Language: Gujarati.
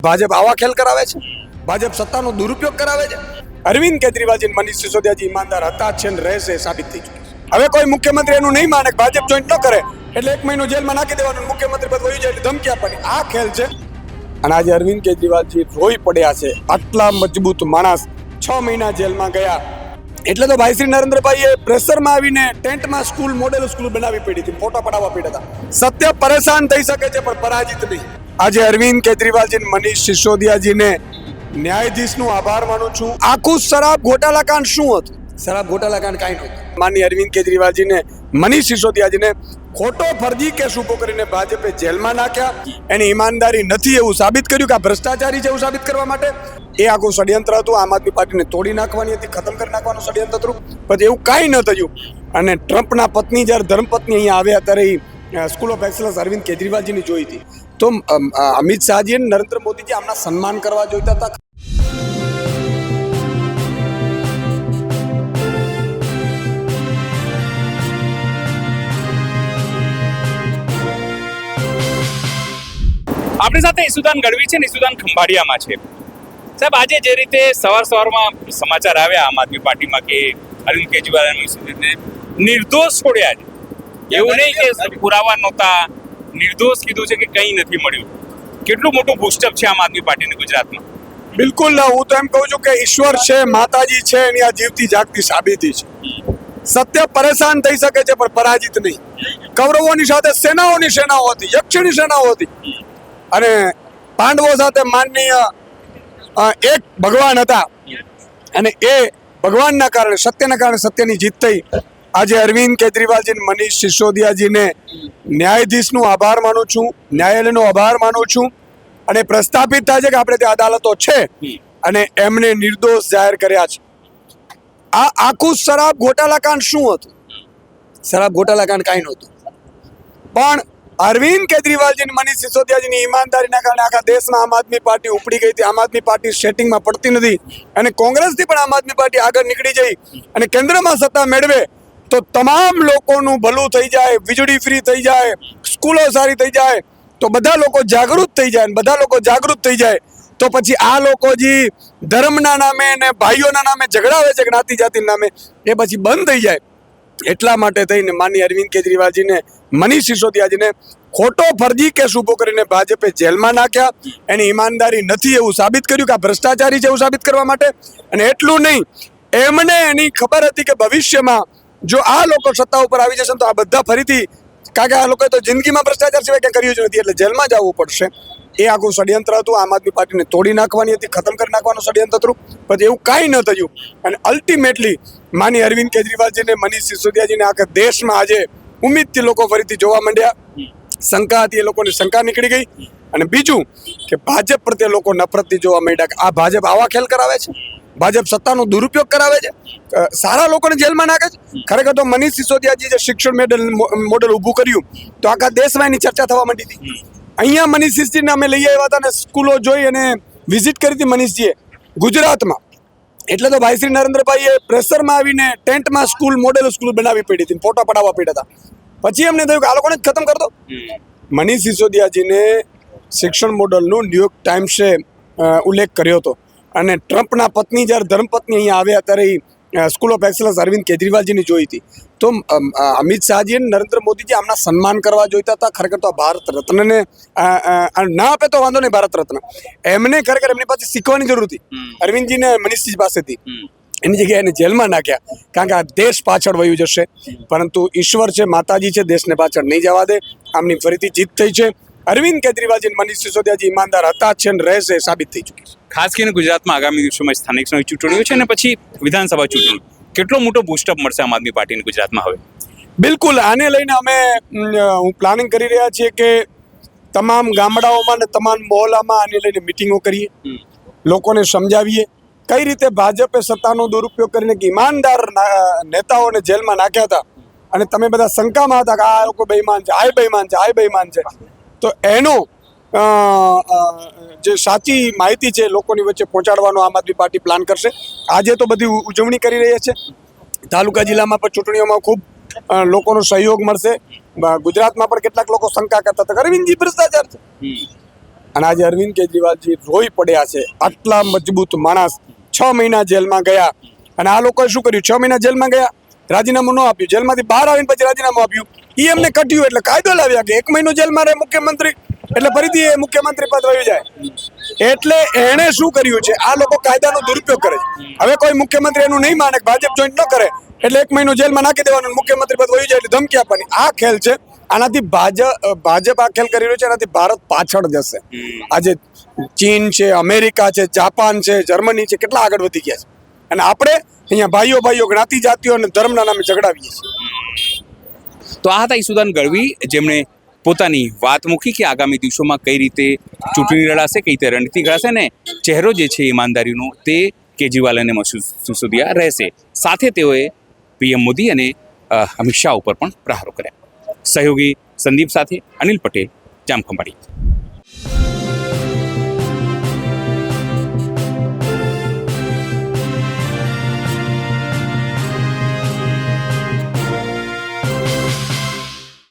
ભાજપ આવા ખેલ કરાવે છે, ભાજપ સત્તાનો દુરુપયોગ કરાવે છે. અરવિંદ કેજરીવાલજી મનીષ સિસોદિયાજી ઈમાનદાર હતા છે ને રહેશે સાબિત થઈ ચૂક્યું છે. હવે કોઈ મુખ્યમંત્રી એનું નહીં માને, ભાજપ જોઈન્ટ ન કરે એટલે 1 મહિનો જેલમાં નાખી દેવાનું, મુખ્યમંત્રી પદ વહી જાય એટલે ધમકી આપવાની. આ ખેલ છે. અને આજે અરવિંદ કેજરીવાલજી રોઈ પડ્યા છે. આટલા મજબૂત માણસ 6 મહિના જેલમાં ગયા એટલે તો ભાઈ શ્રી નરેન્દ્રભાઈએ પ્રેશરમાં આવીને ટેન્ટમાં સ્કૂલ, મોડેલ સ્કૂલ બનાવી પડી હતી, ફોટા પડાવવા પડ્યા હતા. સત્ય પરેશાન થઈ શકે છે પણ પરાજિત નહીં. આજે અરવિંદ કેજરીવાલજી મનીષ સિસોદિયાજીને ન્યાયાધીશનો આભાર માનું છું. આખું શરાબ ગોટાળા કાંડ શું હતું? શરાબ ગોટાળા કાંડ કાંઈ નહોતું. માનનીય અરવિંદ કેજરીવાલજીને મનીષ સિસોદિયાજીને ખોટો ફરજી કેસ ઉભો કરીને ભાજપે જેલમાં નાખ્યા. એની ઈમાનદારી નથી એવું સાબિત કર્યું કે આ ભ્રષ્ટાચારી છે એવું સાબિત કરવા માટે એ આખું ષડયંત્ર હતું. આમ આદમી પાર્ટીને તોડી નાખવાની હતી, ખતમ કરી નાખવાનું ષડયંત્ર હતું. પછી એવું કાંઈ ન થયું. અને ટ્રમ્પના પત્ની જ્યારે ધર્મપત્ની અહીંયા આવ્યા ત્યારે સ્કૂલ ઓફ એક્સલન્સ અરવિંદ કેજરીવાલજીની જોઈ હતી. તો અમિત શાહજી અને નરેન્દ્ર મોદીજી આમના સન્માન કરવા જોઈતા હતા. આપણી સાથે ઈસુદાન ગઢવી છે ને ઈસુદાન ખંભાળિયામાં છે. સાહેબ, આજે જે રીતે સવારમાં સમાચાર આવ્યા આમ આદમી પાર્ટીમાં કે અરવિંદ કેજરીવાલને નિર્દોષ છોડ્યા છે, એવું નહીં કે પુરાવા નહોતા, નિર્દોષ કીધું છે કે કંઈ નથી મળ્યું. કેટલું મોટું બુસ્ટઅપ છે આમ આદમી પાર્ટીને ગુજરાતમાં. બિલકુલ ના, હું તો એમ કહું છું કે ઈશ્વર છે, માતાજી છે, એની આ જીવતી જાગતી સાબિતી છે. સત્ય પરેશાન થઈ શકે છે પણ પરાજિત નહીં. કૌરવોની સાથે સેનાઓની સેનાઓ હતી, યક્ષિણી સેનાઓ હતી અને પાંડવો સાથે માનનીય એક ભગવાન હતા અને એ ભગવાનના કારણે, સત્યના કારણે સત્યની જીત થઈ. આજે અરવિંદ કેજરીવાલજી મનીષ સિસોદિયાજીને ન્યાયાધીશનો આભાર માનું છું, ન્યાયાલયનો આભાર માનું છું. અને પ્રસ્થાપિત થાય છે કે આપણે ત્યાં અદાલતો છે અને એમને નિર્દોષ જાહેર કર્યા છે. આ આખું શરાબ ગોટાળા કાંડ શું હતું? શરાબ ગોટાળા કાંડ કાંઈ નહોતું. પણ અરવિંદ કેજરીવાલજી મનીષ સિસોદિયાજીની ઈમાનદારીના કારણે આખા દેશમાં આમ આદમી પાર્ટી ઉપડી ગઈ હતી. આમ આદમી પાર્ટી સેટિંગમાં પડતી નથી અને કોંગ્રેસથી પણ આમ આદમી પાર્ટી આગળ નીકળી જઈ અને કેન્દ્રમાં સત્તા મેળવે તો તમામ લોકોનું ભલું થઈ જાય, વીજળી ફ્રી થઈ જાય, સ્કૂલો સારી થઈ જાય, તો બધા લોકો જાગૃત થઈ જાય. બધા લોકો જાગૃત થઈ જાય તો પછી આ લોકો જે ધર્મના નામે અને ભાઈઓના નામે ઝઘડાવે છે, જ્ઞાતિ જાતિના નામે, એ પછી બંધ થઈ જાય. એટલા માટે થઈને માનનીય અરવિંદ કેજરીવાલજીને મનીષ સિસોદિયાજીને ખોટો ફરજી કેસ ઉભો કરીને ભાજપે જેલમાં નાખ્યા. એની ઈમાનદારી નથી એવું સાબિત કર્યું કે આ ભ્રષ્ટાચારી છે એવું સાબિત કરવા માટે. અને એટલું નહીં, એમને એની ખબર હતી કે ભવિષ્યમાં જો આ લોકો સત્તા ઉપર આવી જશે તો આ બધા ફરીથી, કારણ કે આ લોકોએ તો જિંદગીમાં ભ્રષ્ટાચાર સિવાય કંઈ કર્યું જ નથી એટલે જેલમાં જવું પડશે. એ આખું ષડયંત્ર હતું. આમ આદમી પાર્ટીને તોડી નાખવાની હતી, ખતમ કરી નાખવાનું ષડયંત્ર હતું. પછી એવું કાંઈ ન થયું. અને અલ્ટિમેટલી માની અરવિંદ કેજરીવાલજીને મનીષ સિસોદિયાજીને આખા દેશમાં આજે ઉમ્મીદથી લોકો ફરીથી જોવા માંડ્યા. શંકા હતી, એ લોકોની શંકા નીકળી ગઈ. અને બીજું કે ભાજપ પ્રત્યે લોકો નફરતથી જોવા માંડ્યા કે આ ભાજપ આવા ખેલ કરાવે છે, ભાજપ સત્તાનો દુરુપયોગ કરાવે છે, સારા લોકોને જેલમાં નાખે છે. ખરેખર તો મનીષ સિસોદિયાજી જે શિક્ષણ મોડેલ ઊભું કર્યું તો આખા દેશમાં એની ચર્ચા થવા માંડી હતી. અહીંયા મનીષ સિસોદિયાને અમે લઈ આવ્યા હતા અને સ્કૂલો જોઈ અને વિઝિટ કરી હતી મનીષજીએ ગુજરાતમાં. એટલે તો ભાઈ શ્રી નરેન્દ્રભાઈએ પ્રેશરમાં આવીને ટેન્ટમાં સ્કૂલ, મોડેલ સ્કૂલ બનાવી પડી હતી, ફોટા પડાવવા પડ્યા હતા. પછી એમને થયું કે આ લોકોને જ ખતમ કરી દો. મનીષ સિસોદિયાજીને શિક્ષણ મોડલનો ન્યૂયોર્ક ટાઈમ્સે ઉલ્લેખ કર્યો હતો. અને ટ્રમ્પના પત્ની જ્યારે ધર્મપત્ની અહીંયા આવ્યા ત્યારે સ્કૂલ ઓફ એક્સલન્સ અરવિંદ કેજરીવાલજીની જોઈ હતી. તો અમિત શાહજી અને નરેન્દ્ર મોદીજી આમના સન્માન કરવા જોઈતા હતા. ખરેખર તો ભારત રત્નને ના આપે તો વાંધો નહીં, ભારત રત્ન એમને ખરેખર એમની પાસે શીખવાની જરૂર હતી, અરવિંદજીને મનીષજી પાસેથી. એની જગ્યાએ એને જેલમાં નાખ્યા કારણ કે આ દેશ પાછળ વયું જશે. પરંતુ ઈશ્વર છે, માતાજી છે, દેશને પાછળ નહીં જવા દે. આમની ફરીથી જીત થઈ છે. અરવિંદ કેજરીવાલજી મનીષ સિસોદિયાજી ઈમાનદાર હતા છે અને રહેશે સાબિત થઈ ચૂકી છે. ખાસ કરીને ગુજરાતમાં આગામી દિવસોમાં સ્થાનિક ચૂંટણીઓ છે અને પછી વિધાનસભા ચૂંટણી, કેટલો મોટો બુસ્ટઅપ મળશે આમ આદમી પાર્ટીને ગુજરાતમાં હવે? બિલકુલ, આને લઈને અમે હું પ્લાનિંગ કરી રહ્યા છીએ કે તમામ ગામડાઓમાં અને તમામ મહોલ્લામાં આને લઈને મિટિંગો કરીએ, લોકોને સમજાવીએ કઈ રીતે ભાજપે સત્તાનો દુરુપયોગ કરીને ઈમાનદાર નેતાઓને જેલમાં નાખ્યા હતા. અને તમે બધા શંકામાં હતા કે આ લોકો બેઈમાન છે, આ બેઈમાન છે, આ બેઈમાન છે. તો એનો જે સાચી માહિતી છે લોકોની વચ્ચે પહોંચાડવાનો આમ આદમી પાર્ટી પ્લાન કરશે. આજે તો બધી ઉજવણી કરી રહી છે. તાલુકા જિલ્લામાં પણ ચૂંટણીઓમાં ખૂબ લોકોનો સહયોગ મળશે. ગુજરાતમાં પણ કેટલાક લોકો શંકા કરતા હતા અરવિંદજી ભ્રષ્ટાચાર છે, અને આજે અરવિંદ કેજરીવાલજી રોઈ પડ્યા છે. આટલા મજબૂત માણસ 6 મહિના જેલમાં ગયા અને આ લોકોએ શું કર્યું? 6 મહિના જેલમાં ગયા, રાજીનામું ન આપ્યું, જેલમાંથી બહાર આવીને પછી રાજીનામું આપ્યું. એ એમને કટ્યું એટલે કાયદો લાવ્યા કે 1 મહિનો જેલમાં રહે મુખ્યમંત્રી એટલે ફરીથી એ મુખ્યમંત્રી પદ વયું જાય. એટલે એણે શું કર્યું છે? આ લોકો કાયદાનો દુરુપયોગ કરે છે. હવે કોઈ મુખ્યમંત્રી એનું નહીં માને, ભાજપ જોઈન્ટ ન કરે એટલે 1 મહિનો જેલમાં નાખી દેવાનું, મુખ્યમંત્રી પદ વયું જાય એટલે ધમકી આપવાની. આ ખેલ છે. આનાથી ભાજપ આ ખેલ કરી રહ્યું છે. એનાથી ભારત પાછળ જશે. આજે ચીન છે, અમેરિકા છે, જાપાન છે, જર્મની છે, કેટલા આગળ વધી ગયા છે અને આપણે અહીંયા ભાઈઓ જ્ઞાતિ જાતિઓ અને ધર્મના નામે ઝઘડાવીએ છીએ. તો આ હતા ઈસુદાન ગઢવી, જેમણે પોતાની વાત મૂકી કે આગામી દિવસોમાં કઈ રીતે ચૂંટણી લડાશે, કઈ રીતે રણનીતિ ઘડાશે ને ચહેરો જે છે ઈમાનદારીનો તે કેજરીવાલ અને મસૂદ સિસોદિયા રહેશે. સાથે તેઓએ પીએમ મોદી અને અમિત શાહ ઉપર પણ પ્રહારો કર્યા. સહયોગી સંદીપ સાથે અનિલ પટેલ, જામખંભાળી.